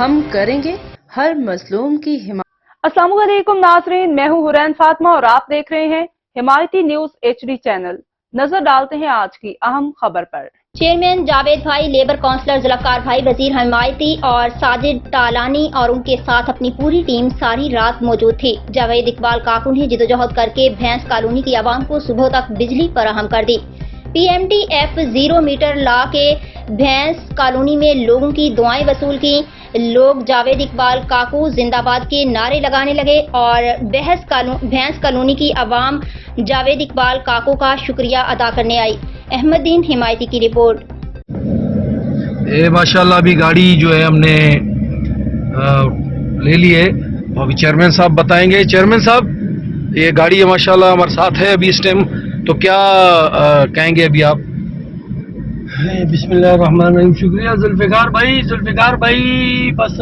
ہم کریں گے ہر مظلوم کی حمایت۔ السلام علیکم ناظرین، میں ہوں حرین فاطمہ اور آپ دیکھ رہے ہیں حمایتی نیوز HD چینل۔ نظر ڈالتے ہیں آج کی اہم خبر پر۔ چیئرمین جاوید بھائی، لیبر کونسلر ذوالفقار بھائی، وزیر حمایتی اور ساجد طالانی اور ان کے ساتھ اپنی پوری ٹیم ساری رات موجود تھی۔ جاوید اقبال کاکو نے جدوجہد کر کے بھینس کالونی کی عوام کو صبح تک بجلی فراہم کر دی۔ PMTF 0 میٹر لا کے بھینس کالونی میں لوگوں کی دعائیں وصول کی۔ لوگ جاوید اقبال کاکو زندہ باد کے نعرے لگانے لگے اور بھینس کالونی کی عوام جاوید اقبال کاکو کا شکریہ ادا کرنے آئی۔ احمد دین حمایتی کی رپورٹ۔ ماشاءاللہ ابھی گاڑی جو ہے ہم نے لے لی ہے، ابھی چیئرمین صاحب بتائیں گے۔ چیئرمین صاحب، یہ گاڑی ماشاءاللہ ہمارے ساتھ ہے ابھی اس ٹائم، تو کیا کہیں گے ابھی آپ؟ بسم اللہ الرحمن الرحیم۔ شکریہ ذوالفقار بھائی۔ ذوالفقار بھائی بس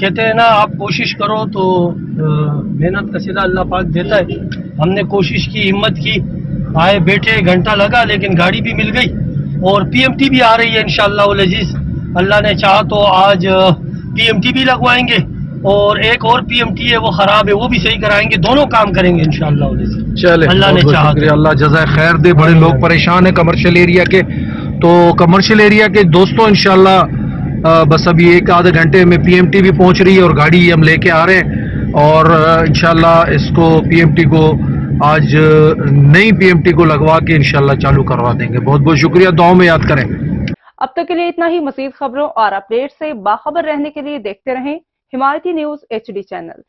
کہتے ہیں نا، آپ کوشش کرو تو محنت کا صلہ اللہ پاک دیتا ہے۔ ہم نے کوشش کی، ہمت کی، آئے بیٹھے، گھنٹہ لگا لیکن گاڑی بھی مل گئی اور PMT بھی آ رہی ہے انشاءاللہ العزیز۔ اللہ نے چاہا تو آج PMT بھی لگوائیں گے اور ایک اور PMT ہے وہ خراب ہے، وہ بھی صحیح کرائیں گے، دونوں کام کریں گے انشاءاللہ العزیز۔ چلے، اللہ نے چاہا شکریہ، اللہ جزائے خیر دے۔ بڑے لوگ پریشان ہیں کمرشل ایریا کے، تو کمرشل ایریا کے دوستوں انشاءاللہ بس ابھی ایک آدھے گھنٹے میں PMT بھی پہنچ رہی ہے اور گاڑی ہم لے کے آ رہے ہیں، اور انشاءاللہ اس کو PMT کو آج نئی PMT کو لگوا کے انشاءاللہ چالو کروا دیں گے۔ بہت بہت شکریہ، دعاؤں میں یاد کریں۔ اب تک کے لیے اتنا ہی۔ مزید خبروں اور اپڈیٹ سے باخبر رہنے کے لیے دیکھتے رہیں حمایتی نیوز HD چینل۔